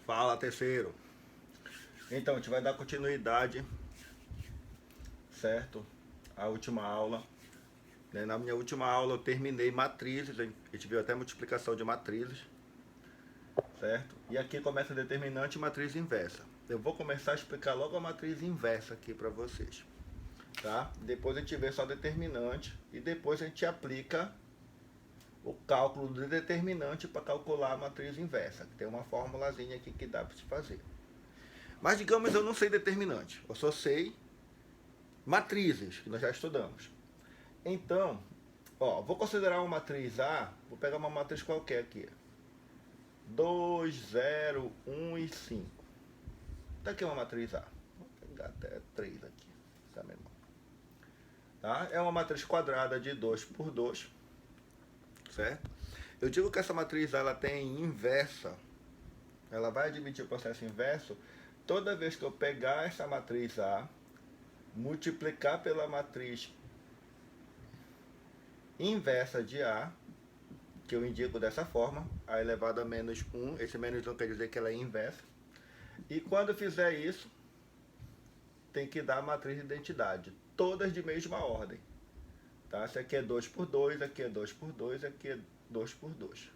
Fala, terceiro. Então, a gente vai dar continuidade, certo? A última aula. Na minha última aula eu terminei matrizes, a gente viu até multiplicação de matrizes, certo? E aqui começa a determinante e matriz inversa. Eu vou começar a explicar logo a matriz inversa aqui para vocês, tá? Depois a gente vê só determinante e depois a gente aplica o cálculo do determinante para calcular a matriz inversa. Tem uma formulazinha aqui que dá para se fazer. Mas digamos eu não sei determinante, eu só sei matrizes, que nós já estudamos. Então, vou considerar uma matriz A, vou pegar uma matriz qualquer aqui. 2, 0, 1 e 5. Tá aqui uma matriz A. Vou pegar até 3 aqui, tá menor. Tá? É uma matriz quadrada de 2 por 2, certo? Eu digo que essa matriz A, ela tem inversa, ela vai admitir o processo inverso toda vez que eu pegar essa matriz A, multiplicar pela matriz inversa de A, que eu indico dessa forma, A elevado a menos 1, esse menos 1 quer dizer que ela é inversa, e quando eu fizer isso, tem que dar a matriz de identidade, todas de mesma ordem. Tá? Esse aqui é 2 por 2, aqui é 2 por 2, aqui é 2 por 2.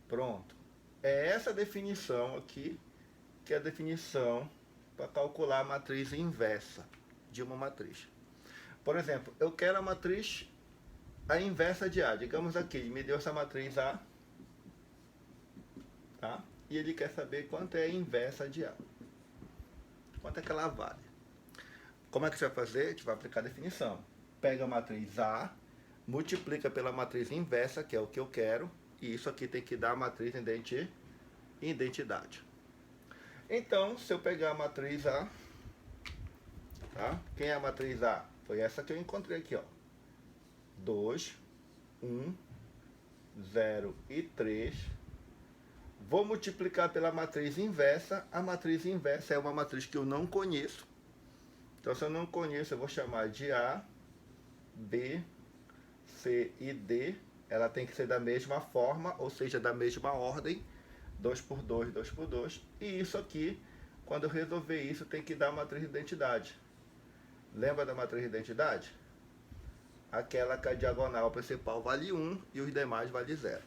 Pronto. É essa definição aqui, que é a definição para calcular a matriz inversa de uma matriz. Por exemplo, eu quero a matriz a inversa de A. Digamos aqui, ele me deu essa matriz A, tá? E ele quer saber quanto é a inversa de A. Quanto é que ela vale? Como é que você vai fazer? A gente vai aplicar a definição. Pega a matriz A, multiplica pela matriz inversa, que é o que eu quero, e isso aqui tem que dar a matriz identidade. Então, se eu pegar a matriz A, tá? Quem é a matriz A? Foi essa que eu encontrei aqui, ó. 2, 1, 0 e 3. Vou multiplicar pela matriz inversa. A matriz inversa é uma matriz que eu não conheço. Então, se eu não conheço, eu vou chamar de A, B, C e D. Ela tem que ser da mesma forma, ou seja, da mesma ordem. 2 por 2, 2 por 2. E isso aqui, quando eu resolver isso, tem que dar a matriz de identidade. Lembra da matriz de identidade? Aquela que a diagonal principal vale 1 e os demais vale 0.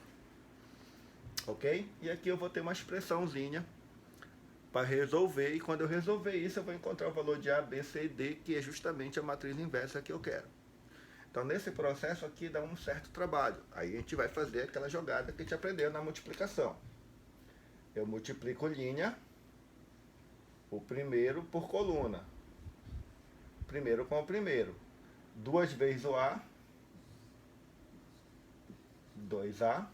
Ok? E aqui eu vou ter uma expressãozinha para resolver, e quando eu resolver isso eu vou encontrar o valor de A, B, C e D, que é justamente a matriz inversa que eu quero. Então nesse processo aqui dá um certo trabalho. Aí a gente vai fazer aquela jogada que a gente aprendeu na multiplicação. Eu multiplico linha, o primeiro por coluna. Primeiro com o primeiro. 2 vezes o A, 2A,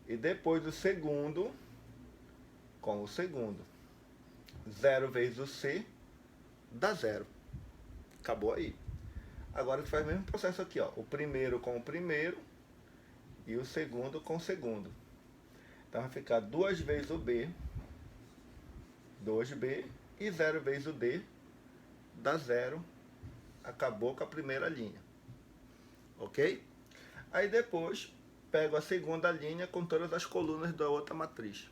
e depois o segundo com o segundo. 0 vezes o C dá 0. Acabou aí. Agora a gente faz o mesmo processo aqui, ó. O primeiro com o primeiro e o segundo com o segundo. Então vai ficar 2 vezes o B, 2B, e 0 vezes o D dá 0. Acabou com a primeira linha. Ok? Aí depois pego a segunda linha com todas as colunas da outra matriz.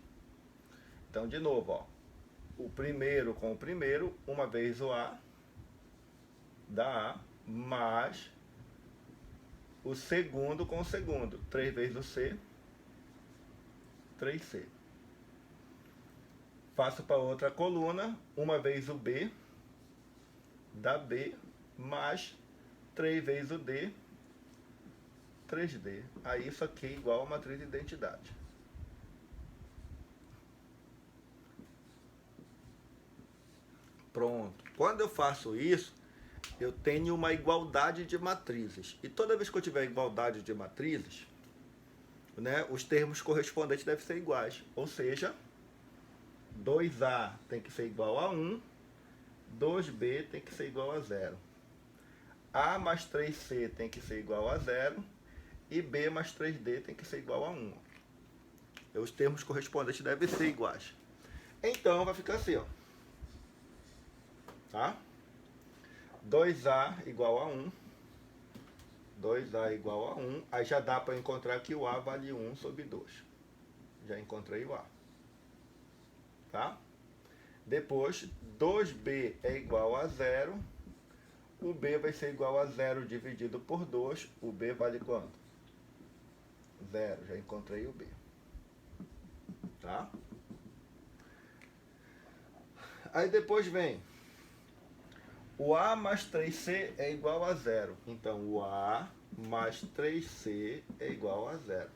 Então de novo, ó. O primeiro com o primeiro, uma vez o A, dá A, mais o segundo com o segundo, 3 vezes o C, 3C. Faço para outra coluna, uma vez o B, dá B, mais 3 vezes o D, 3D. Aí isso aqui é igual a matriz de identidade. Pronto. Quando eu faço isso, eu tenho uma igualdade de matrizes. E toda vez que eu tiver igualdade de matrizes, né, os termos correspondentes devem ser iguais. Ou seja, 2A tem que ser igual a 1, 2B tem que ser igual a 0. A mais 3C tem que ser igual a 0 e B mais 3D tem que ser igual a 1. Os termos correspondentes devem ser iguais. Então vai ficar assim, ó. Tá? 2A igual a 1. 2A igual a 1. Aí já dá para encontrar que o A vale 1 sobre 2. Já encontrei o A. tá? Depois, 2b é igual a 0. O b vai ser igual a 0 dividido por 2. O b vale quanto? 0. Já encontrei o b. Tá? Aí depois vem o a mais 3c é igual a 0. Então, o a mais 3c é igual a 0.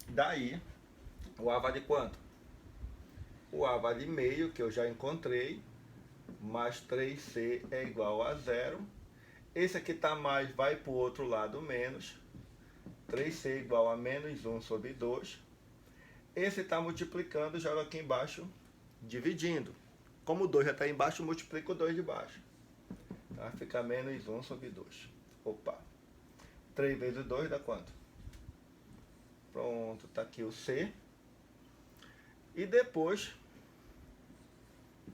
Daí, o a vale quanto? O a vale meio, que eu já encontrei, mais 3c é igual a 0. Esse aqui está mais, vai para o outro lado menos. 3c é igual a menos 1 sobre 2. Esse está multiplicando, joga aqui embaixo, dividindo. Como o 2 já está embaixo, multiplica o 2 de baixo. Tá? Fica menos 1 sobre 2. Opa! 3 vezes 2 dá quanto? Pronto, está aqui o C. E depois,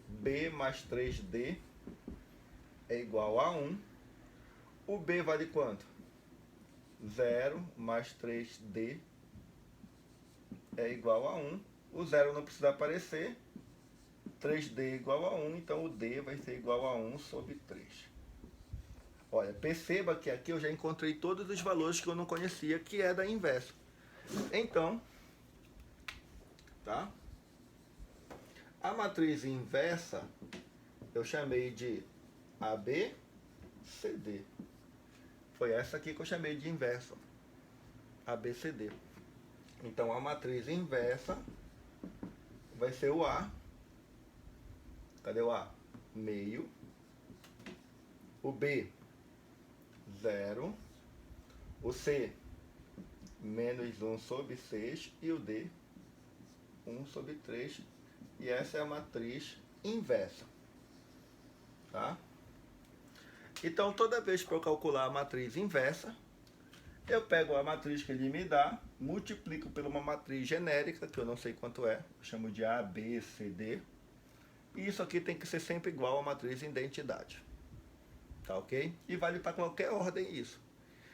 B mais 3D é igual a 1. O B vale quanto? 0 mais 3D é igual a 1. O 0 não precisa aparecer. 3D é igual a 1, então o D vai ser igual a 1 sobre 3. Olha, perceba que aqui eu já encontrei todos os valores que eu não conhecia, que é da inversa. Então, tá? A matriz inversa eu chamei de ABCD. Foi essa aqui que eu chamei de inversa. ABCD. Então, a matriz inversa vai ser o A. Cadê o A? Meio. O B, 0. O C, menos 1 sobre 6. E o D, 1 sobre 3. E essa é a matriz inversa. Tá? Então, toda vez que eu calcular a matriz inversa, eu pego a matriz que ele me dá, multiplico por uma matriz genérica, que eu não sei quanto é, eu chamo de A, B, C, D. E isso aqui tem que ser sempre igual à matriz identidade. Tá ok? E vale para qualquer ordem isso.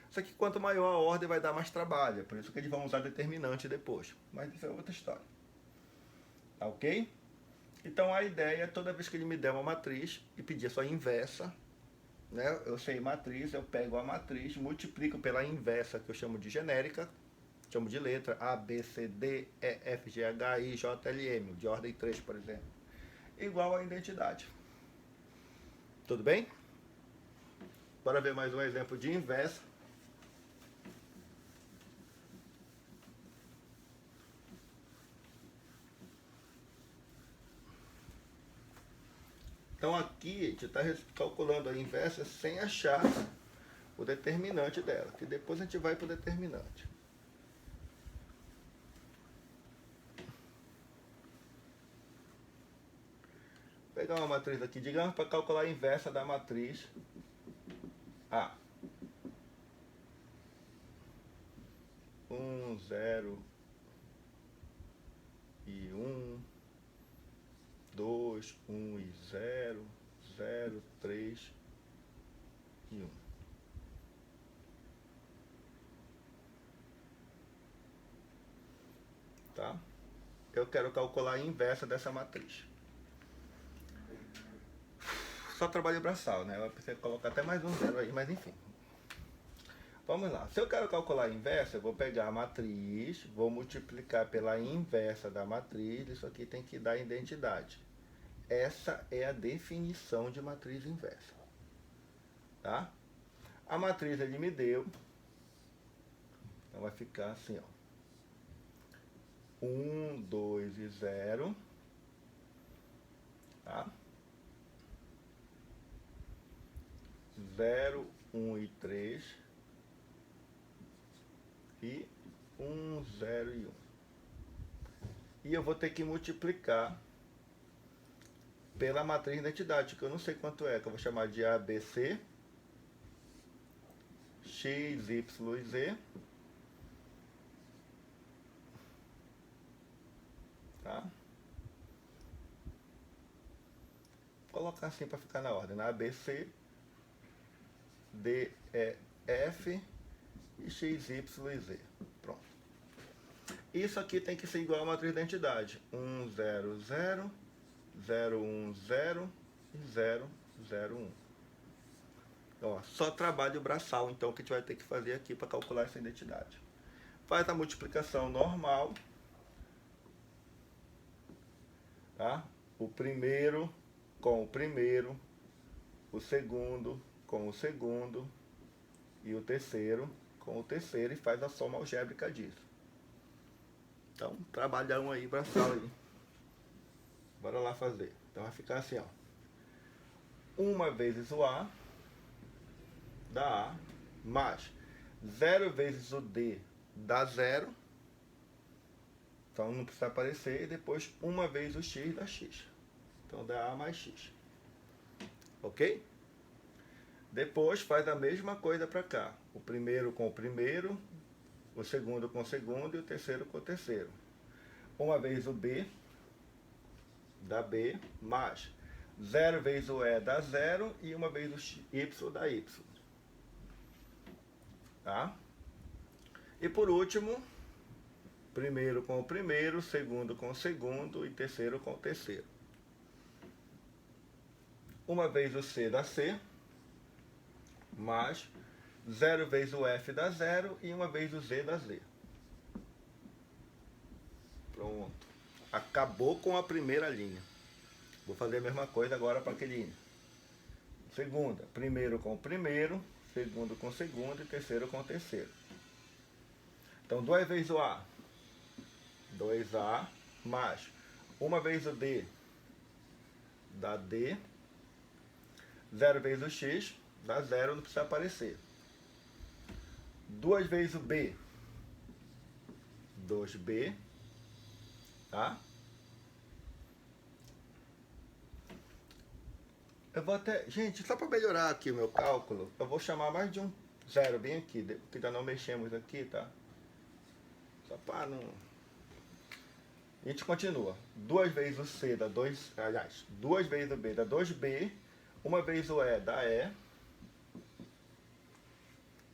Só que quanto maior a ordem vai dar mais trabalho, por isso que eles vão usar determinante depois. Mas isso é outra história. Tá ok? Então a ideia é toda vez que ele me der uma matriz e pedir a sua inversa, né? Eu sei matriz, eu pego a matriz, multiplico pela inversa, que eu chamo de genérica, chamo de letra A, B, C, D, E, F, G, H, I, J, L, M, de ordem 3, por exemplo, igual à identidade. Tudo bem? Bora ver mais um exemplo de inversa. Então aqui a gente está calculando a inversa sem achar o determinante dela, que depois a gente vai para o determinante. Vou pegar uma matriz aqui, digamos, para calcular a inversa da matriz A. 1, 0 e 1, 2, 1 e 0, 0, 3 e 1. Tá? Eu quero calcular a inversa dessa matriz. Só trabalho braçal, né? Eu preciso colocar até mais um 0 aí, mas enfim. Vamos lá. Se eu quero calcular a inversa, eu vou pegar a matriz, vou multiplicar pela inversa da matriz, isso aqui tem que dar identidade. Essa é a definição de matriz inversa. Tá? A matriz ele me deu, então vai ficar assim, ó. 1, 2 e 0. Tá? 0, 1 e 3. E 1, 0 e 1. E eu vou ter que multiplicar pela matriz de identidade, que eu não sei quanto é, que eu vou chamar de ABC, X, Y e Z. Tá? Vou colocar assim para ficar na ordem, né? ABC, D, E, F e X, Y e Z. Pronto. Isso aqui tem que ser igual à matriz da identidade. 1, 0, 0, 0, 1, 0 e 0, 0, 1. Ó, só trabalho braçal, então, que a gente vai ter que fazer aqui para calcular essa identidade. Faz a multiplicação normal. Tá? O primeiro com o primeiro, o segundo com o segundo e o terceiro com o terceiro, e faz a soma algébrica disso. Então, trabalhão aí, braçal aí. Bora lá fazer. Então vai ficar assim, ó. 1 vezes o A dá A, mais 0 vezes o D dá 0. Então não precisa aparecer. E depois 1 vezes o X dá X. Então dá A mais X. Ok? Depois faz a mesma coisa para cá. O primeiro com o primeiro, o segundo com o segundo e o terceiro com o terceiro. 1 vezes o B dá B, mais 0 vezes o E dá 0 e 1 vez o Y dá Y. Tá? E por último, primeiro com o primeiro, segundo com o segundo e terceiro com o terceiro. 1 vez o C dá C, mais 0 vezes o F dá 0 e 1 vez o Z dá Z. Pronto. Acabou com a primeira linha. Vou fazer a mesma coisa agora para aquele linha. Segunda, primeiro com o primeiro, segundo com o segundo e terceiro com o terceiro. Então 2 vezes o A, 2A, mais 1 vez o D, dá D, 0 vezes o X, dá 0, não precisa aparecer. 2 vezes o B, 2B, tá? Eu vou até... Gente, só para melhorar aqui o meu cálculo, eu vou chamar mais de um zero bem aqui, que ainda não mexemos aqui, tá? Só para não... A gente continua. 2 vezes o C dá 2... Aliás, 2 vezes o B dá 2B, 1 vez o E dá E,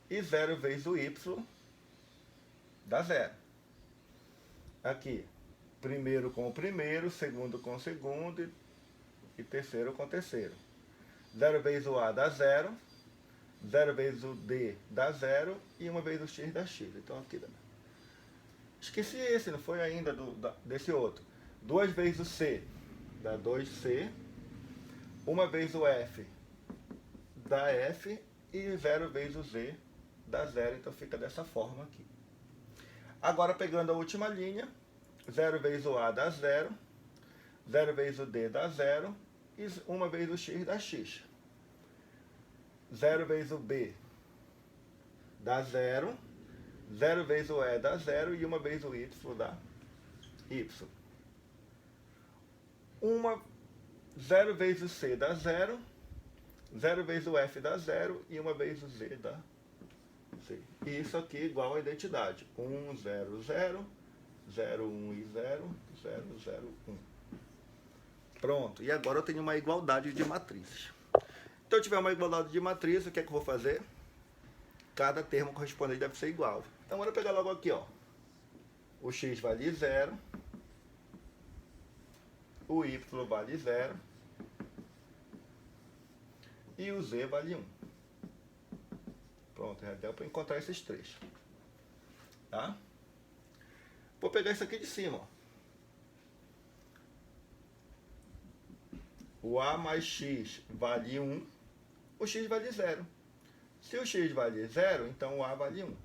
e 0 vezes o Y dá 0. Aqui, primeiro com o primeiro, segundo com o segundo e terceiro com o terceiro. 0 vezes o A dá 0, 0 vezes o D dá 0 e 1 vez o X dá X. Então aqui dá. Esqueci esse, não foi ainda desse outro. 2 vezes o C dá 2C, 1 vez o F dá F e 0 vezes o Z dá 0. Então fica dessa forma aqui. Agora pegando a última linha, 0 vezes o A dá 0, 0 vezes o D dá 0 e 1 vez o X dá X. 0 vezes o B dá 0, 0 vezes o E dá 0 e 1 vez o Y dá Y. 0 vezes o C dá 0, 0 vezes o F dá 0 e 1 vez o Z dá Z. E isso aqui é igual à identidade. 1, 0, 0, 0, 1 e 0, 0, 0, 1. Pronto. E agora eu tenho uma igualdade de matrizes. Então, eu tiver uma igualdade de matriz, o que é que eu vou fazer? Cada termo correspondente deve ser igual. Então, bora pegar logo aqui, ó. O X vale 0. O Y vale 0. E o Z vale 1. Pronto, já deu para encontrar esses três. Tá? Vou pegar isso aqui de cima, ó. O A mais X vale 1. O X vale 0. Se o X vale 0, então o A vale 1.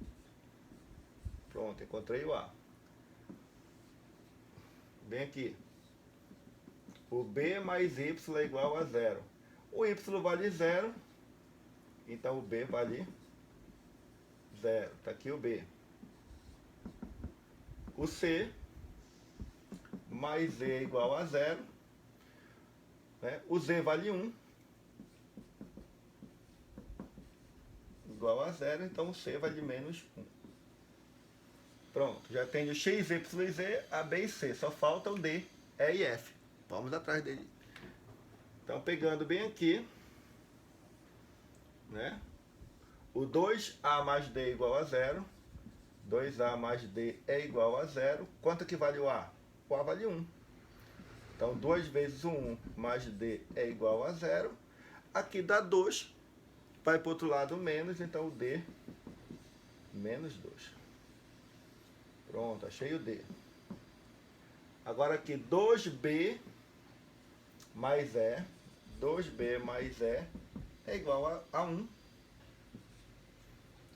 Pronto, encontrei o A. Vem aqui. O B mais Y é igual a 0. O Y vale 0. Então o B vale 0. Está aqui o B. O C mais Z é igual a 0. Né? O Z vale 1. Igual a 0, então o C vale menos 1. Pronto, já tem o X, Y e Z, A, B e C. Só falta o D, E e F. Vamos atrás dele. Então, pegando bem aqui, né? O 2A mais D igual a 0. 2A mais D é igual a 0. Quanto que vale o A? O A vale 1. Então, 2 vezes o 1 mais D é igual a 0. Aqui dá 2. Vai para o outro lado menos, então o D menos 2. Pronto, achei o D. Agora aqui 2B mais E. 2B mais E é igual a 1.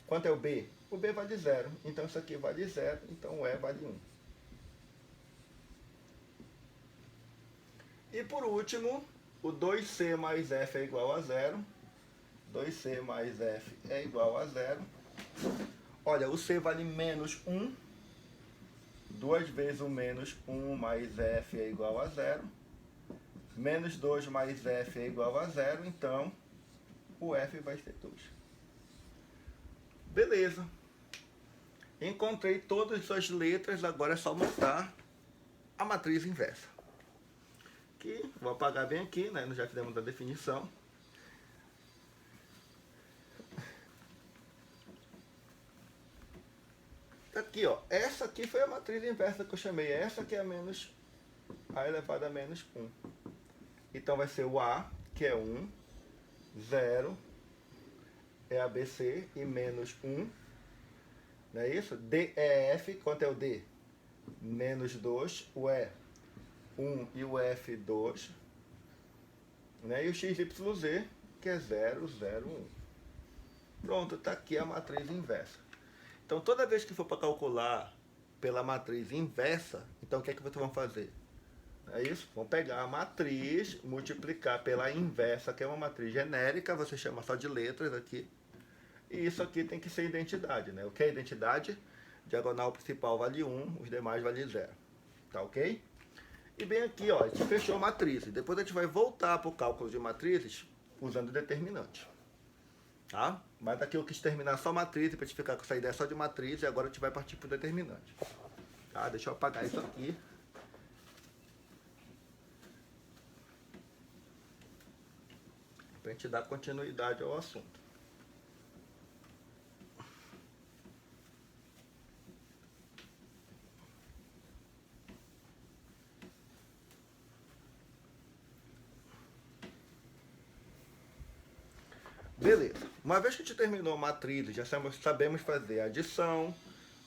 Quanto é o B? O B vale 0. Então isso aqui vale 0. Então o E vale 1. E por último, o 2C mais F é igual a 0. 2C mais F é igual a 0. Olha, o C vale menos 1. 2 vezes o menos 1 mais F é igual a 0. Menos 2 mais F é igual a 0. Então, o F vai ser 2. Beleza. Encontrei todas as letras, agora é só montar a matriz inversa. Aqui, vou apagar bem aqui, né? Já fizemos a definição. Aqui, ó. Essa aqui foi a matriz inversa que eu chamei. Essa aqui é a menos A elevado a menos 1. Então vai ser o A, que é 1, 0, é ABC e menos 1. Não é isso? D é F, quanto é o D? Menos 2, o E 1 e o F 2. Né? E o XYZ, que é 0, 0, 1. Pronto, está aqui a matriz inversa. Então, toda vez que for para calcular pela matriz inversa, então o que é que vocês vão fazer? É isso? Vão pegar a matriz, multiplicar pela inversa, que é uma matriz genérica, você chama só de letras aqui. E isso aqui tem que ser identidade, né? O que é identidade? Diagonal principal vale 1, os demais vale 0. Tá ok? E bem aqui, ó, a gente fechou a matriz. Depois a gente vai voltar para o cálculo de matrizes usando determinante. Tá? Mas aqui eu quis terminar só matriz para a gente ficar com essa ideia só de matriz e agora a gente vai partir para o determinante. Tá? Deixa eu apagar isso aqui. Para a gente dar continuidade ao assunto. Beleza. Uma vez que a gente terminou a matriz, já sabemos fazer adição,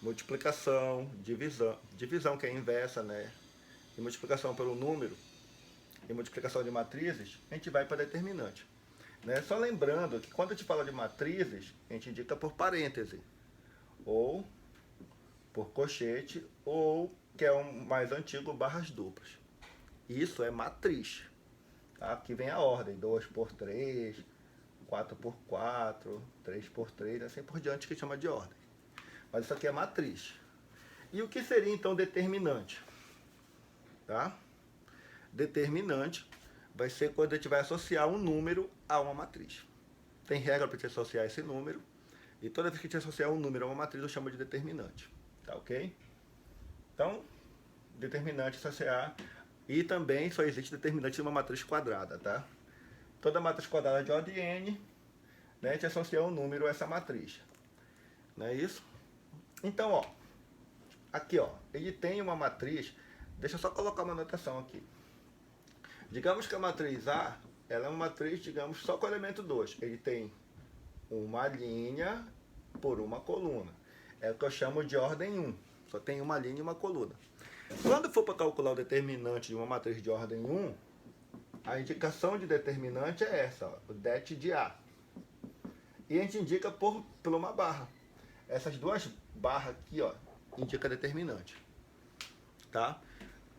multiplicação, divisão que é inversa, né? E multiplicação pelo número, e multiplicação de matrizes, a gente vai para determinante. Né? Só lembrando que quando a gente fala de matrizes, a gente indica por parêntese, ou por colchete, ou, que é o mais antigo, barras duplas. Isso é matriz. Tá? Aqui vem a ordem, 2 por 3, 4 por 4, 3 por 3, assim por diante, que chama de ordem. Mas isso aqui é matriz. E o que seria então determinante? Tá? Determinante vai ser quando a gente vai associar um número a uma matriz. Tem regra para a gente associar esse número. E toda vez que a gente associar um número a uma matriz, eu chamo de determinante. Tá ok? Então, determinante associar. E também só existe determinante de uma matriz quadrada, tá? Toda matriz quadrada de ordem n, né, a gente associa um número a essa matriz. Não é isso? Então, ó, aqui, ó, ele tem uma matriz. Deixa eu só colocar uma anotação aqui. Digamos que a matriz A, ela é uma matriz, digamos, só com o elemento 2. Ele tem uma linha por uma coluna. É o que eu chamo de ordem 1. Só tem uma linha e uma coluna. Quando for para calcular o determinante de uma matriz de ordem 1, a indicação de determinante é essa, ó, o det de A. E a gente indica por uma barra. Essas duas barras aqui, ó, indica determinante. Tá?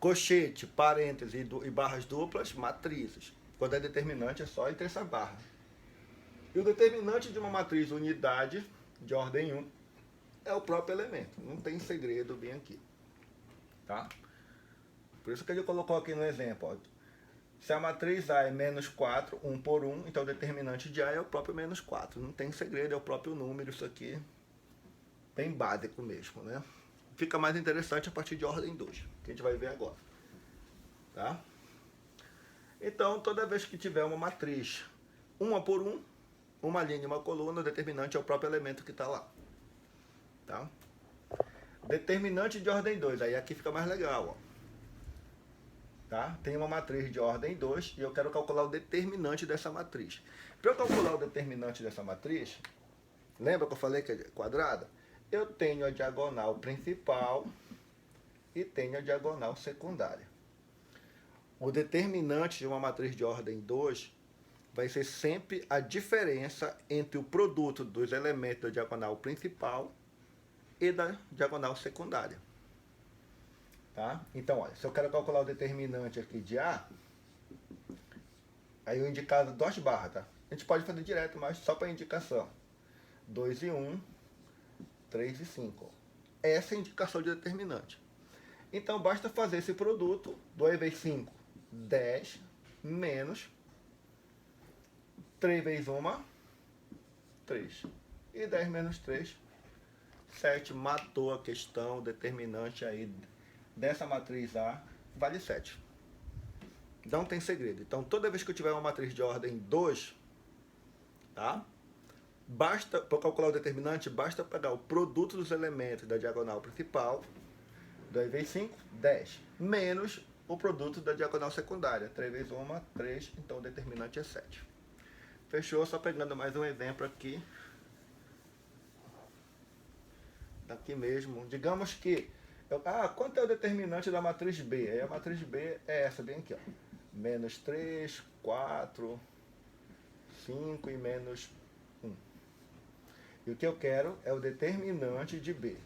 Colchete, parênteses e barras duplas, matrizes. Quando é determinante é só entre essa barra. E o determinante de uma matriz unidade de ordem 1 é o próprio elemento. Não tem segredo bem aqui. Tá? Por isso que ele colocou aqui no exemplo, ó. Se a matriz A é menos 4, 1 por 1, então o determinante de A é o próprio menos 4. Não tem segredo, é o próprio número, isso aqui bem básico mesmo, né? Fica mais interessante a partir de ordem 2, que a gente vai ver agora. Tá? Então, toda vez que tiver uma matriz 1 por 1, uma linha e uma coluna, o determinante é o próprio elemento que está lá. Tá? Determinante de ordem 2. Aí aqui fica mais legal, ó. Tá? Tem uma matriz de ordem 2 e eu quero calcular o determinante dessa matriz. Para eu calcular o determinante dessa matriz, lembra que eu falei que é quadrada? Eu tenho a diagonal principal e tenho a diagonal secundária. O determinante de uma matriz de ordem 2 vai ser sempre a diferença entre o produto dos elementos da diagonal principal e da diagonal secundária. Tá? Então, olha, se eu quero calcular o determinante aqui de A, aí eu indicado 2 barras, tá? A gente pode fazer direto, mas só para indicação. 2 e 1, 3 e 5. Essa é a indicação de determinante. Então, basta fazer esse produto, 2 vezes 5, 10, menos 3 vezes 1, 3. E 10 menos 3, 7. Matou a questão, o determinante aí dessa matriz A vale 7. Não tem segredo. Então, toda vez que eu tiver uma matriz de ordem 2, tá? Basta, para calcular o determinante, basta pegar o produto dos elementos da diagonal principal, 2 vezes 5, 10, menos o produto da diagonal secundária, 3 vezes 1, 3, então o determinante é 7. Fechou? Só pegando mais um exemplo aqui. Daqui mesmo. Digamos que quanto é o determinante da matriz B? Aí a matriz B é essa, bem aqui, ó. Menos 3, 4, 5 e menos 1. E o que eu quero é o determinante de B.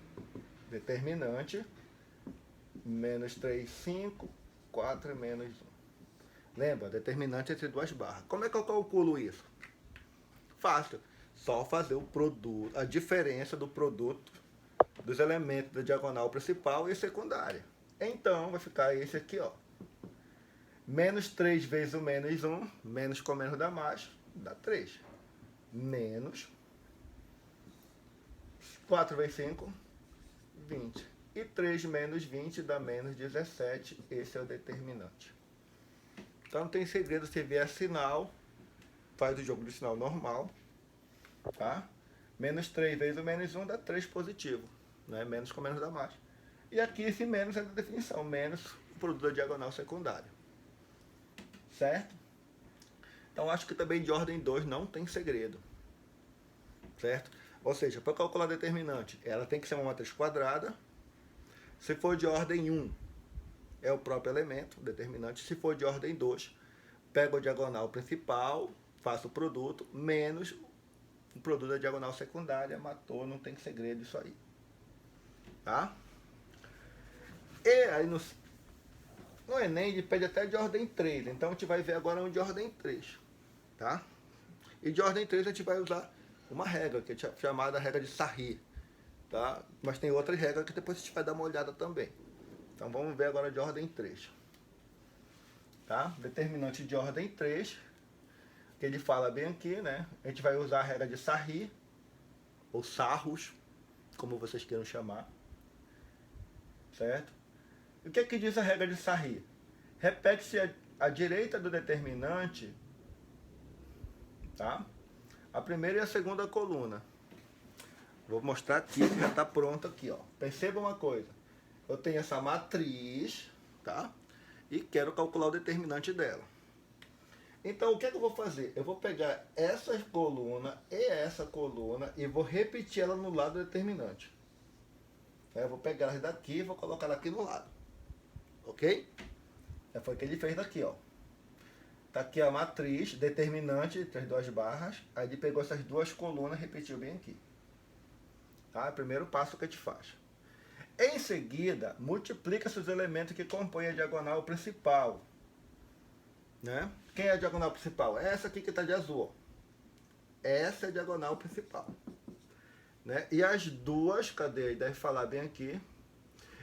Determinante, menos 3, 5, 4 e menos 1. Lembra? Determinante entre 2 barras. Como é que eu calculo isso? Fácil. Só fazer o produto, a diferença do produto dos elementos da diagonal principal e secundária. Então, vai ficar esse aqui, ó. Menos 3 vezes o menos 1, menos com menos dá mais, dá 3. Menos 4 vezes 5, 20. E 3 menos 20 dá menos 17. Esse é o determinante. Então, não tem segredo, se vier sinal, faz o jogo de sinal normal. Tá? Menos 3 vezes o menos 1 dá 3 positivo. Né? Menos com menos dá mais. E aqui esse menos é da definição, menos o produto da diagonal secundária. Certo? Então acho que também de ordem 2 não tem segredo. Certo? Ou seja, para calcular determinante, ela tem que ser uma matriz quadrada. Se for de ordem 1, é o próprio elemento, o determinante. Se for de ordem 2, pego a diagonal principal, faço o produto, menos o produto da diagonal secundária, matou, não tem segredo isso aí. Tá? E aí no Enem ele pede até de ordem 3, então a gente vai ver agora um de ordem 3. Tá? E de ordem 3 a gente vai usar uma regra, que é chamada regra de Sarri. Tá? Mas tem outras regras que depois a gente vai dar uma olhada também. Então vamos ver agora de ordem 3. Tá? Determinante de ordem 3, que ele fala bem aqui, né? A gente vai usar a regra de Sarri, ou Sarros, como vocês queiram chamar. Certo? E o que é que diz a regra de Sarri? Repete-se a direita do determinante, tá? A primeira e a segunda coluna. Vou mostrar aqui, que já está pronto aqui, ó. Perceba uma coisa. Eu tenho essa matriz, tá? E quero calcular o determinante dela. Então, o que é que eu vou fazer? Eu vou pegar essa coluna e essa coluna e vou repetir ela no lado do determinante. Eu vou pegar elas daqui e vou colocar ela aqui no lado. Ok? Foi o que ele fez daqui, ó. Tá aqui a matriz, determinante entre as 2 barras. Aí ele pegou essas 2 colunas e repetiu bem aqui. Tá? Primeiro passo que a gente faz. Em seguida, multiplica-se os elementos que compõem a diagonal principal. Né? Quem é a diagonal principal? É essa aqui que está de azul. Ó. Essa é a diagonal principal. Né? E as duas, cadê? Deve falar bem aqui.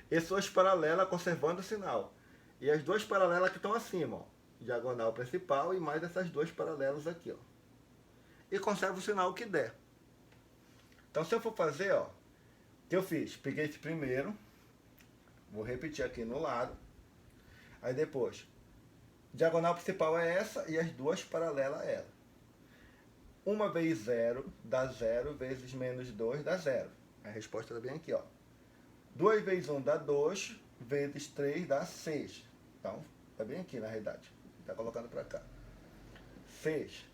E suas paralelas conservando o sinal. E as 2 paralelas que estão acima. Ó. Diagonal principal e mais essas 2 paralelas aqui. Ó. E conserva o sinal que der. Então se eu for fazer, ó. O que eu fiz? Peguei esse primeiro. Vou repetir aqui no lado. Aí depois. Diagonal principal é essa e as 2 paralelas é ela. 1 vezes 0 dá 0, vezes menos 2 dá 0. A resposta está bem aqui, ó. 2 vezes 1 dá 2, vezes 3 dá 6. Então, tá bem aqui na realidade. Tá colocando para cá. 6.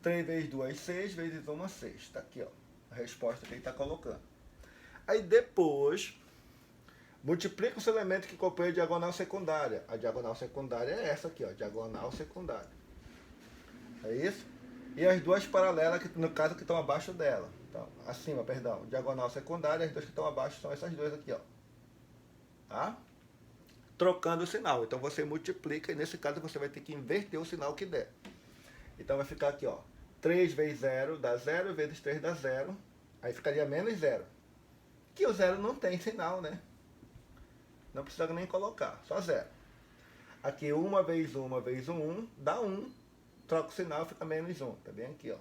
3 vezes 2, 6, vezes 1, 6. Tá aqui, ó. A resposta que ele está colocando. Aí depois, multiplica os elementos que compõem a diagonal secundária. A diagonal secundária é essa aqui, ó. Diagonal secundária. É isso? E as duas paralelas, que no caso, que estão abaixo dela. Então, acima, perdão. Diagonal secundária, as duas que estão abaixo são essas duas aqui, ó. Tá? Trocando o sinal. Então você multiplica e nesse caso você vai ter que inverter o sinal que der. Então vai ficar aqui, ó. 3 vezes 0 dá 0, vezes 3 dá 0. Aí ficaria menos 0. Que o 0 não tem sinal, né? Não precisa nem colocar, só 0. Aqui 1 vezes 1 vezes 1 dá 1. Troca o sinal, fica menos 1. Tá bem aqui, ó.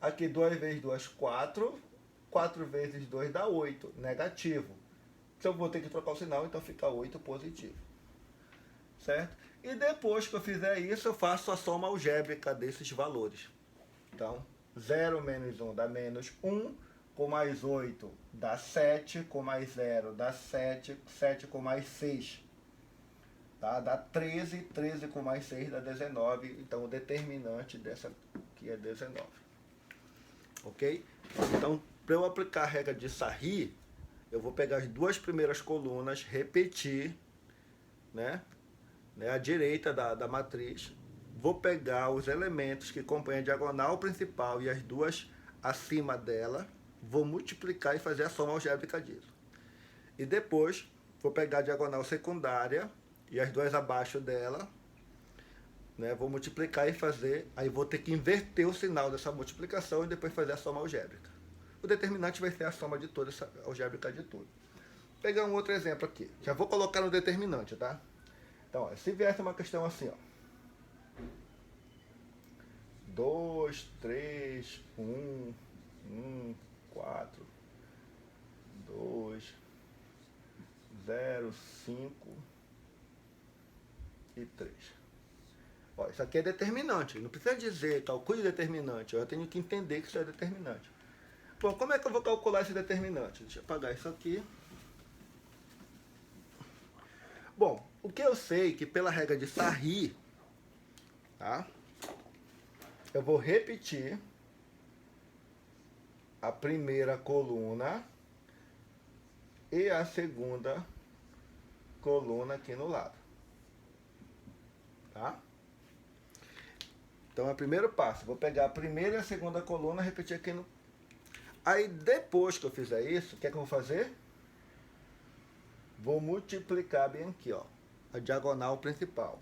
Aqui 2 vezes 2, 4. 4 vezes 2 dá 8. Negativo. Se eu vou ter que trocar o sinal, então fica 8 positivo. Certo? E depois que eu fizer isso, eu faço a soma algébrica desses valores. Então, 0 menos 1 dá menos 1, com mais 8 dá 7, com mais 0 dá 7, 7 com mais 6 tá? Dá 13, 13 com mais 6 dá 19, então o determinante dessa aqui é 19. Ok? Então, para eu aplicar a regra de Sarri, eu vou pegar as duas primeiras colunas, repetir, né, à direita da matriz, vou pegar os elementos que compõem a diagonal principal e as duas acima dela, vou multiplicar e fazer a soma algébrica disso. E depois, vou pegar a diagonal secundária e as duas abaixo dela, né, vou multiplicar e fazer, aí vou ter que inverter o sinal dessa multiplicação e depois fazer a soma algébrica. O determinante vai ser a soma de toda essa algébrica de tudo. Vou pegar um outro exemplo aqui. Já vou colocar no determinante, tá? Então, ó, se viesse uma questão assim, ó. 2, 3, 1, 4, 2, 0, 5 e 3. Ó, isso aqui é determinante. Não precisa dizer calcule determinante. Eu tenho que entender que isso é determinante. Bom, como é que eu vou calcular esse determinante? Deixa eu apagar isso aqui. Bom, o que eu sei que pela regra de Sarri, tá? Eu vou repetir a primeira coluna e a segunda coluna aqui no lado. Tá? Então é o primeiro passo. Vou pegar a primeira e a segunda coluna e repetir aqui no... Aí depois que eu fizer isso, o que é que eu vou fazer? Vou multiplicar bem aqui, ó, a diagonal principal.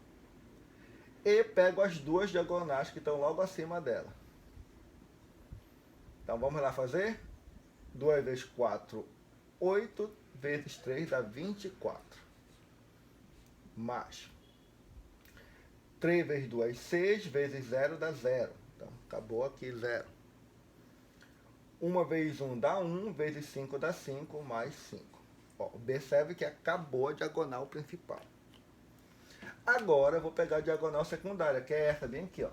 E pego as duas diagonais que estão logo acima dela. Então vamos lá fazer? 2 vezes 4, 8, vezes 3 dá 24. Mais 3 vezes 2, 6, vezes 0 dá 0. Então acabou aqui 0. 1 vezes 1 dá 1, vezes 5 dá 5, mais 5. Ó, observe que acabou a diagonal principal. Agora eu vou pegar a diagonal secundária, que é essa bem aqui, ó.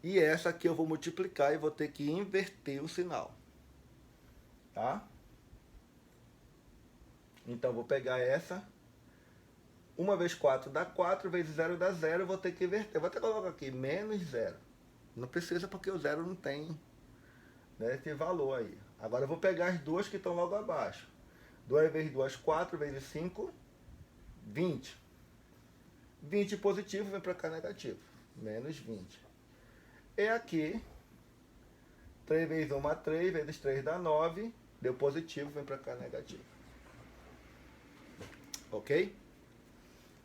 E essa aqui eu vou multiplicar e vou ter que inverter o sinal. Tá? Então vou pegar essa. 1 vezes 4 dá 4, vezes 0 dá 0, eu vou ter que inverter. Eu vou até colocar aqui, menos 0. Não precisa porque o 0 não tem, né, esse valor aí. Agora eu vou pegar as duas que estão logo abaixo. 2 vezes 2, 4, vezes 5, 20. 20 positivo vem para cá negativo. Menos 20. E aqui, 3 vezes 1, 3, vezes 3 dá 9. Deu positivo, vem para cá negativo. Ok?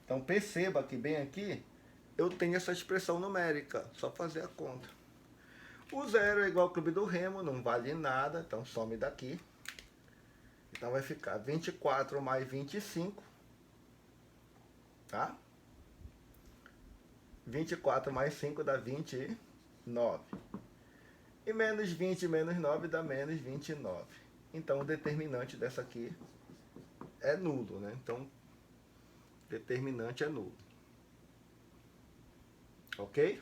Então perceba que bem aqui, eu tenho essa expressão numérica. Só fazer a conta. O 0 é igual ao clube do Remo, não vale nada, então some daqui. Então vai ficar 24 mais 25, tá? 24 mais 5 dá 29. E menos 20 menos 9 dá menos 29. Então o determinante dessa aqui é nulo, né? Então, determinante é nulo. Ok?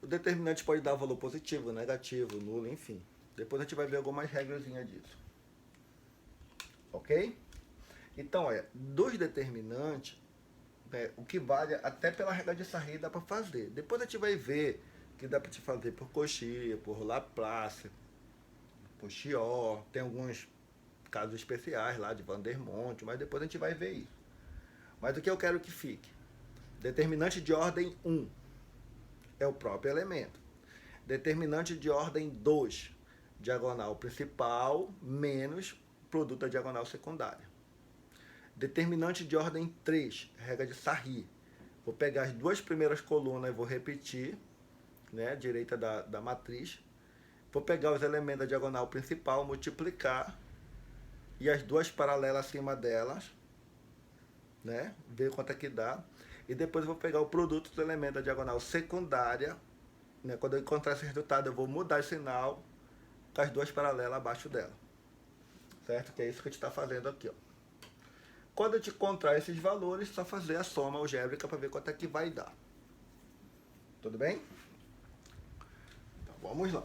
O determinante pode dar valor positivo, negativo, nulo, enfim. Depois a gente vai ver algumas regrazinhas disso. Ok? Então, dos determinantes, o que vale até pela regra de Sarri dá para fazer. Depois a gente vai ver que dá para te fazer por Cauchy, por Laplace, por Chior, tem alguns casos especiais lá de Vandermonde, mas depois a gente vai ver isso. Mas o que eu quero que fique? Determinante de ordem 1 é o próprio elemento. Determinante de ordem 2, diagonal principal menos produto da diagonal secundária. Determinante de ordem 3, regra de Sarri. Vou pegar as duas primeiras colunas e vou repetir, né, direita da matriz. Vou pegar os elementos da diagonal principal, multiplicar, e as duas paralelas acima delas, né, ver quanto é que dá. E depois eu vou pegar o produto do elemento da diagonal secundária, né, quando eu encontrar esse resultado eu vou mudar esse sinal com as duas paralelas abaixo dela. Certo? Que é isso que a gente está fazendo aqui, ó. Quando a gente encontrar esses valores, só fazer a soma algébrica para ver quanto é que vai dar. Tudo bem? Então vamos lá.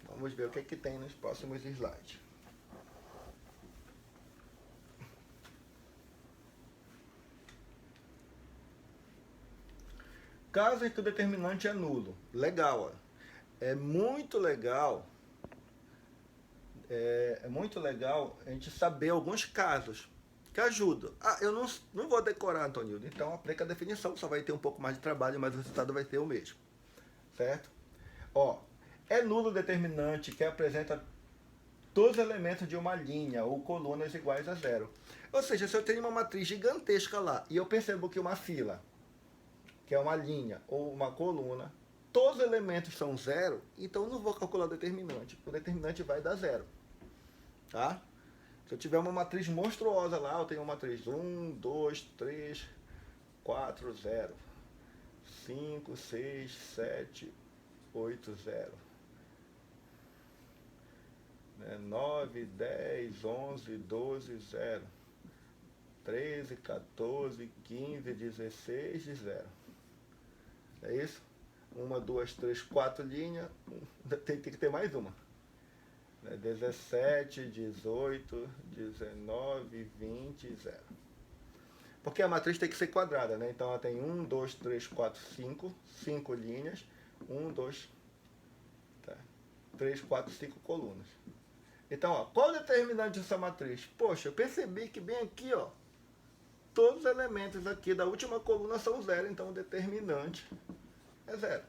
Vamos ver o que é que tem nos próximos slides. Caso em que o determinante é nulo. Legal, ó. É muito legal a gente saber alguns casos que ajudam. Ah, eu não vou decorar, Antonildo. Então aplica a definição, só vai ter um pouco mais de trabalho, mas o resultado vai ser o mesmo. Certo? Ó, é nulo o determinante que apresenta todos os elementos de uma linha ou colunas iguais a zero. Ou seja, se eu tenho uma matriz gigantesca lá e eu percebo que uma fila, que é uma linha ou uma coluna, todos os elementos são zero, então eu não vou calcular o determinante. O determinante vai dar zero. Tá? Se eu tiver uma matriz monstruosa lá, eu tenho uma matriz 1, 2, 3, 4, 0, 5, 6, 7, 8, 0. 9, 10, 11, 12, 0. 13, 14, 15, 16 e 0. É isso? 1, 2, 3, 4 linhas. Tem que ter mais uma. 17, 18, 19, 20, 0. Porque a matriz tem que ser quadrada, né? Então ela tem 1, 2, 3, 4, 5 linhas. 1, 2, 3, 4, 5 colunas. Então, ó, qual o determinante dessa matriz? Poxa, eu percebi que bem aqui, ó, todos os elementos aqui da última coluna são zero, então o determinante é zero.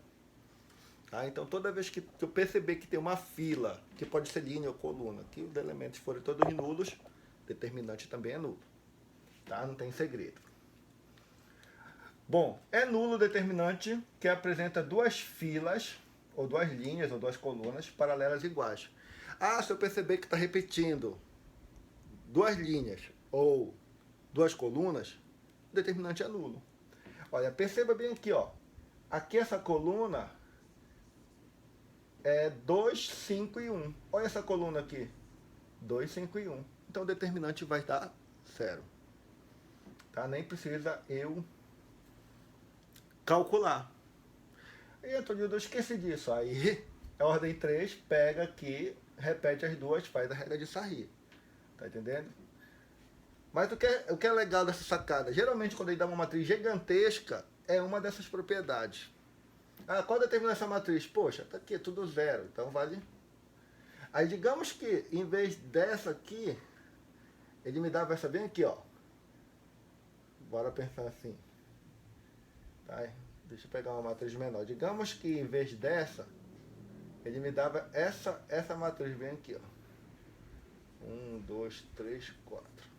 Tá? Então, toda vez que eu perceber que tem uma fila, que pode ser linha ou coluna, que os elementos forem todos nulos, o determinante também é nulo. Tá? Não tem segredo. Bom, é nulo o determinante que apresenta duas filas, ou duas linhas, ou duas colunas paralelas iguais. Ah, se eu perceber que está repetindo duas linhas ou duas colunas, o determinante é nulo. Olha, perceba bem aqui, ó. Aqui essa coluna é 2, 5 e 1. Olha essa coluna aqui. 2, 5 e 1. Então o determinante vai dar 0. Tá? Nem precisa eu calcular. E, Antônio, eu esqueci disso. Aí, a ordem 3, pega aqui, repete as duas, faz a regra de Sarri. Tá entendendo? Mas o que é legal dessa sacada? Geralmente, quando ele dá uma matriz gigantesca, é uma dessas propriedades. Ah, qual determina essa matriz? Poxa, tá aqui, é tudo zero, então vale. Aí, digamos que, em vez dessa aqui, ele me dava essa bem aqui, ó. Bora pensar assim. Tá? Deixa eu pegar uma matriz menor. Digamos que, em vez dessa, ele me dava essa matriz bem aqui, ó. 1, 2, 3, 4.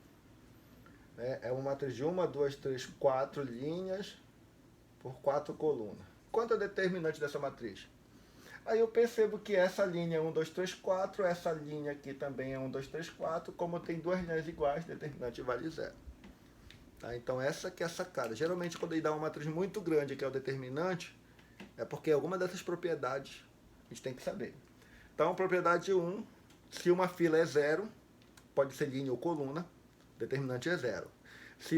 É uma matriz de 1, 2, 3, 4 linhas por 4 colunas. Quanto é o determinante dessa matriz? Aí eu percebo que essa linha é 1, 2, 3, 4, essa linha aqui também é 1, 2, 3, 4. Como tem duas linhas iguais, o determinante vale 0. Tá? Então essa que é a sacada. Geralmente quando ele dá uma matriz muito grande, que é o determinante, é porque alguma dessas propriedades a gente tem que saber. Então, propriedade 1, se uma fila é 0, pode ser linha ou coluna, o determinante é 0. Se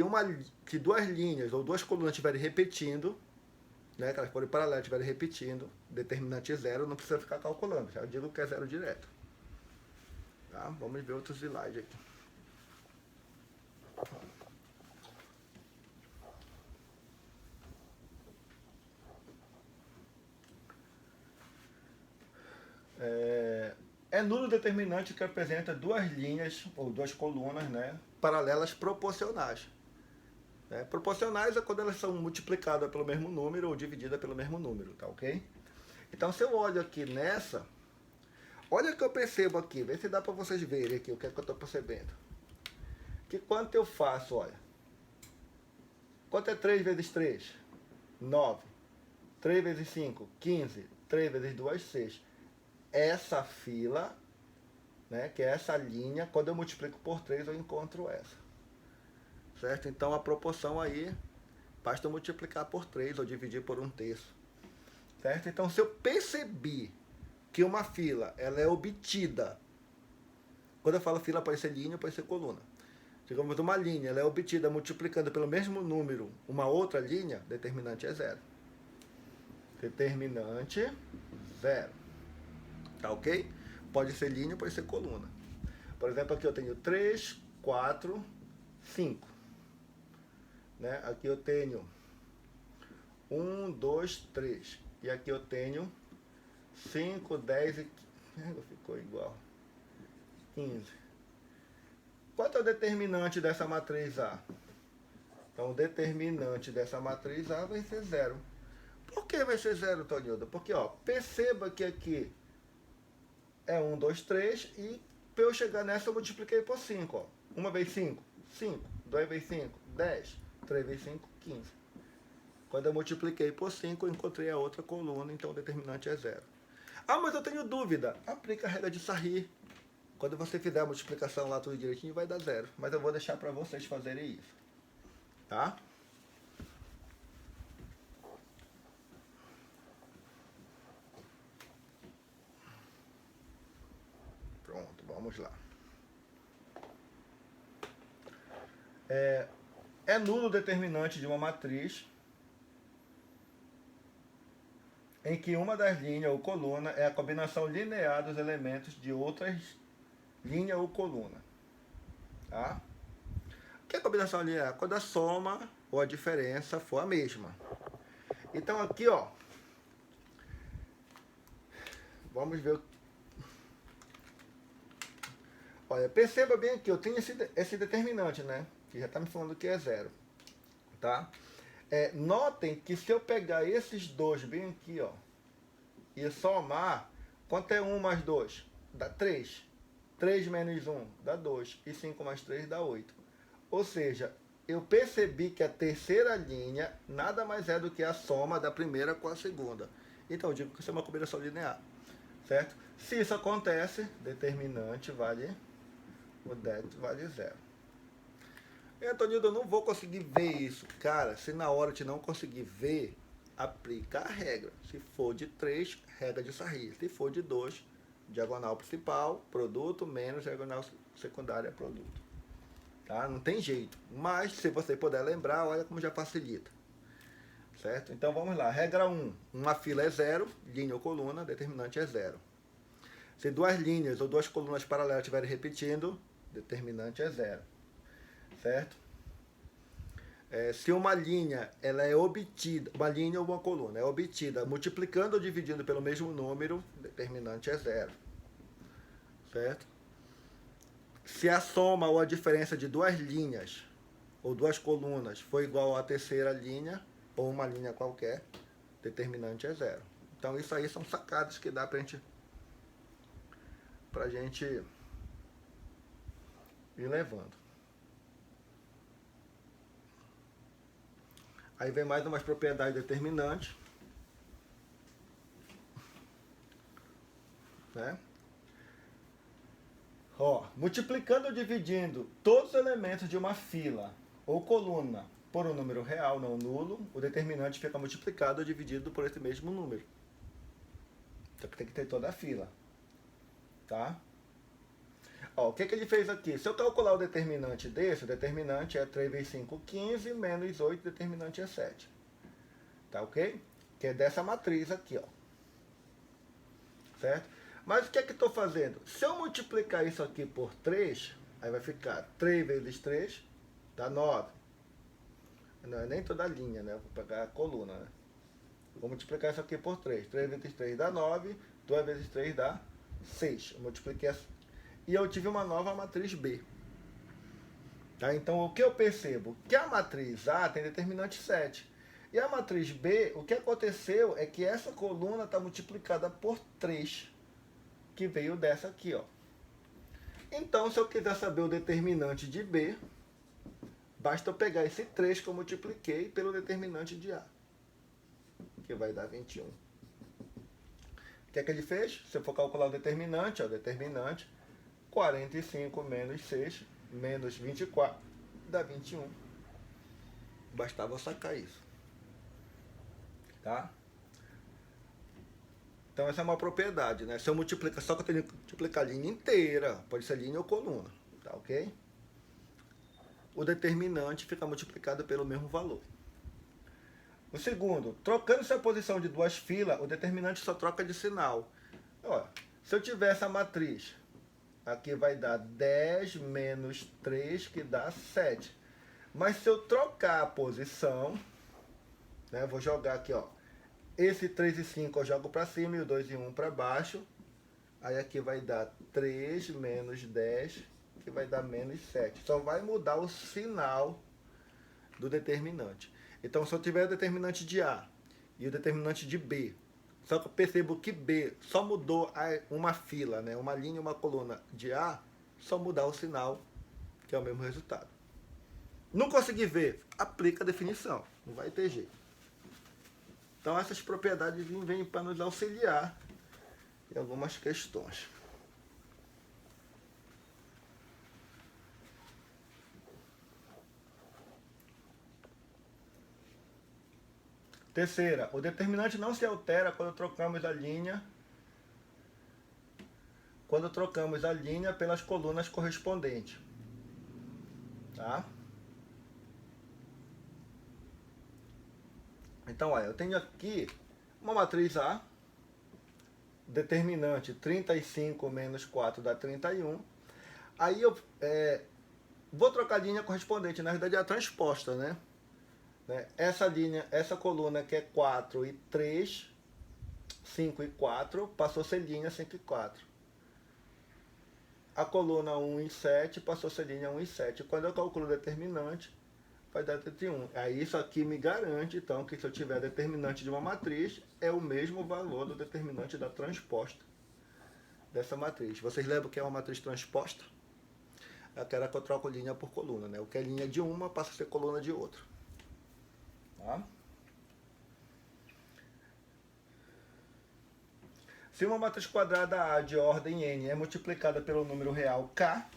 duas linhas ou duas colunas estiverem repetindo, né, que elas forem paralelas, estiverem repetindo, determinante é zero, não precisa ficar calculando, já digo que é zero direto. Tá? Vamos ver outros slides aqui. É nulo o determinante que apresenta duas linhas, ou duas colunas, né, paralelas proporcionais. Proporcionais é quando elas são multiplicadas pelo mesmo número ou divididas pelo mesmo número, tá ok? Então, se eu olho aqui nessa, olha o que eu percebo aqui, vê se dá para vocês verem aqui o que é que eu estou percebendo. Que quanto eu faço, olha. Quanto é 3 vezes 3? 9. 3 vezes 5? 15. 3 vezes 2? 6. Essa fila, né, que é essa linha, quando eu multiplico por 3, eu encontro essa. Certo? Então, a proporção aí, basta eu multiplicar por 3 ou dividir por 1/3. Certo? Então, se eu percebi que uma fila ela é obtida, quando eu falo fila, pode ser linha, pode ser coluna. Digamos, uma linha ela é obtida multiplicando pelo mesmo número uma outra linha, determinante é zero. Determinante zero. Tá ok? Pode ser linha, pode ser coluna. Por exemplo, aqui eu tenho 3, 4, 5. Né? Aqui eu tenho 1, 2, 3. E aqui eu tenho 5, 10 e 15. Ficou igual. 15. Quanto é o determinante dessa matriz A? Então, o determinante dessa matriz A vai ser zero. Por que vai ser zero, Tonildo? Porque, ó, perceba que aqui é 1, 2, 3 e para eu chegar nessa eu multipliquei por 5. Ó. 1 vezes 5, 5. 2 vezes 5, 10. 3 vezes 5, 15. Quando eu multipliquei por 5, eu encontrei a outra coluna, então o determinante é zero. Ah, mas eu tenho dúvida. Aplica a regra de Sarri. Quando você fizer a multiplicação lá tudo direitinho, vai dar zero. Mas eu vou deixar para vocês fazerem isso. Tá? Pronto, vamos lá. É nulo o determinante de uma matriz em que uma das linhas ou coluna é a combinação linear dos elementos de outras linha ou coluna. Tá? O que é combinação linear? Quando a soma ou a diferença for a mesma. Então aqui, ó, vamos ver. Olha, perceba bem aqui, eu tenho esse determinante, né? Que já está me falando que é zero. Tá? Notem que se eu pegar esses dois bem aqui, ó, e somar, quanto é 1 mais 2? Dá 3. 3 menos 1 dá 2. E 5 mais 3 dá 8. Ou seja, eu percebi que a terceira linha nada mais é do que a soma da primeira com a segunda. Então, eu digo que isso é uma combinação linear. Certo? Se isso acontece, determinante vale, o det vale zero. Antonildo, eu não vou conseguir ver isso. Cara, se na hora de não conseguir ver, aplica a regra. Se for de 3, regra de Sarri. Se for de 2, diagonal principal, produto, menos diagonal secundária, produto. Tá? Não tem jeito. Mas, se você puder lembrar, olha como já facilita. Certo? Então, vamos lá. Regra 1. Uma fila é zero, linha ou coluna, determinante é zero. Se duas linhas ou duas colunas paralelas estiverem repetindo, determinante é zero. Certo? Se uma linha ela é obtida, uma linha ou uma coluna é obtida multiplicando ou dividindo pelo mesmo número, determinante é zero. Certo? Se a soma ou a diferença de duas linhas ou duas colunas for igual à terceira linha, ou uma linha qualquer, determinante é zero. Então isso aí são sacadas que dá pra gente ir levando. Aí vem mais umas propriedades determinantes. Né? Ó, multiplicando ou dividindo todos os elementos de uma fila ou coluna por um número real, não nulo, o determinante fica multiplicado ou dividido por esse mesmo número. Então tem que ter toda a fila. Tá? Ó, o que ele fez aqui? Se eu calcular o determinante desse, o determinante é 3 vezes 5, 15, menos 8, o determinante é 7. Tá ok? que é dessa matriz aqui, ó. Certo? Mas o que é que estou fazendo? Se eu multiplicar isso aqui por 3, aí vai ficar 3 vezes 3, dá 9. Não é nem toda a linha, né? Vou pegar a coluna, né? Vou multiplicar isso aqui por 3. 3 vezes 3 dá 9, 2 vezes 3 dá 6. Eu multipliquei essa. E eu tive uma nova matriz B. Tá? Então, o que eu percebo? Que a matriz A tem determinante 7. E a matriz B, o que aconteceu é que essa coluna está multiplicada por 3, que veio dessa aqui, ó. Então, se eu quiser saber o determinante de B, basta eu pegar esse 3 que eu multipliquei pelo determinante de A, que vai dar 21. O que é que ele fez? Se eu for calcular o determinante, ó, determinante, 45 menos 6, menos 24, dá 21. Bastava sacar isso. Tá? Então essa é uma propriedade, né? Se eu multiplicar, só que eu tenho que multiplicar a linha inteira, pode ser linha ou coluna, tá ok? O determinante fica multiplicado pelo mesmo valor. O segundo, trocando-se a posição de duas filas, o determinante só troca de sinal. Ó, se eu tiver essa matriz, aqui vai dar 10 menos 3, que dá 7. Mas se eu trocar a posição, né, vou jogar aqui, ó. Esse 3 e 5 eu jogo para cima e o 2 e 1 para baixo. Aí aqui vai dar 3 menos 10, que vai dar menos 7. Só vai mudar o sinal do determinante. Então, se eu tiver o determinante de A e o determinante de B, só que eu percebo que B só mudou uma fila, né, uma linha e uma coluna de A, só mudar o sinal, que é o mesmo resultado. Não consegui ver? Aplica a definição. Não vai ter jeito. Então, essas propriedades vêm para nos auxiliar em algumas questões. Terceira, o determinante não se altera quando trocamos a linha pelas colunas correspondentes. Tá? Então, olha, eu tenho aqui uma matriz A, determinante 35 menos 4 dá 31. Aí eu vou trocar a linha correspondente, na verdade é a transposta, né? Essa linha, essa coluna que é 4 e 3, 5 e 4, passou a ser linha 5 e 4. A coluna 1 e 7 passou a ser linha 1 e 7. Quando eu calculo o determinante, vai dar 31. Aí isso aqui me garante, então, que se eu tiver determinante de uma matriz, é o mesmo valor do determinante da transposta dessa matriz. Vocês lembram que é uma matriz transposta? É aquela que eu troco linha por coluna, né? O que é linha de uma passa a ser coluna de outra. Tá? Se uma matriz quadrada A de ordem n é multiplicada pelo número real k,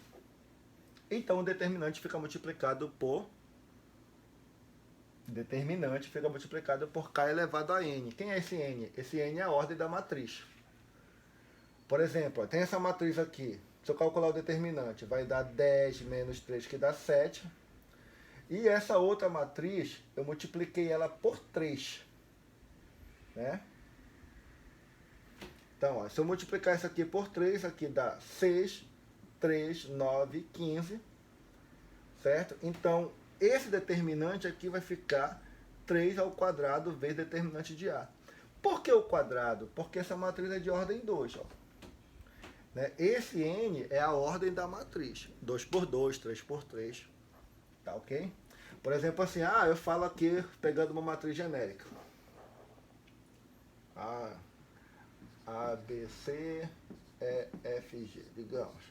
então o determinante fica multiplicado por k elevado a n. Quem é esse n? Esse n é a ordem da matriz. Por exemplo, tem essa matriz aqui. Se eu calcular o determinante, vai dar 10 menos 3, que dá 7. E essa outra matriz, eu multipliquei ela por 3. Né? Então, ó, se eu multiplicar isso aqui por 3, aqui dá 6, 3, 9, 15. Certo? Então, esse determinante aqui vai ficar 3 ao quadrado vezes determinante de A. Por que o quadrado? Porque essa matriz é de ordem 2. Ó. Né? Esse n é a ordem da matriz. 2 por 2, 3 por 3. Tá ok? Por exemplo, assim, eu falo aqui, pegando uma matriz genérica. A, B, C, E, F, G, digamos.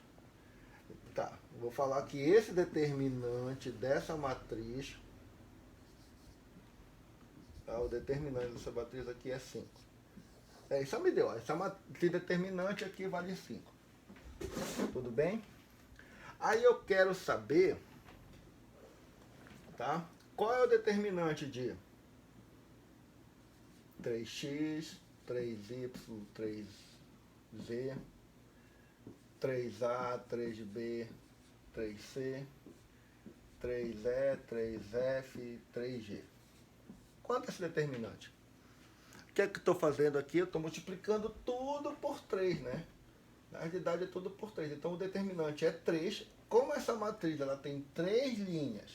Tá, vou falar que esse determinante dessa matriz, o determinante dessa matriz aqui é 5. Isso me deu, esse determinante aqui vale 5. Tudo bem? Aí eu quero saber, tá? Qual é o determinante de 3x, 3y, 3z, 3a, 3b, 3c, 3e, 3f, 3g. Quanto é esse determinante? O que é que estou fazendo aqui? Eu estou multiplicando tudo por 3, né? Na realidade é tudo por 3. Então o determinante é 3. Como essa matriz ela tem 3 linhas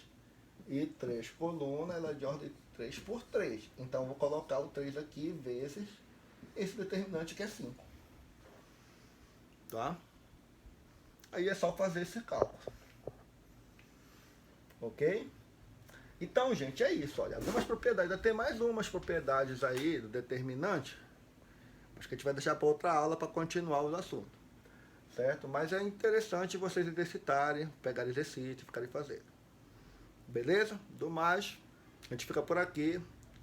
e 3 colunas, ela é de ordem 3 por 3. Então eu vou colocar o 3 aqui vezes esse determinante que é 5. Tá? Aí é só fazer esse cálculo. Ok? Então, gente, é isso. Olha, algumas propriedades. Ainda tem mais umas propriedades aí do determinante. Acho que a gente vai deixar para outra aula para continuar os assuntos. Certo? Mas é interessante vocês exercitarem, pegarem exercício, ficarem fazendo. Beleza? Do mais, a gente fica por aqui.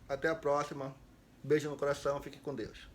Até a próxima. Beijo no coração. Fique com Deus.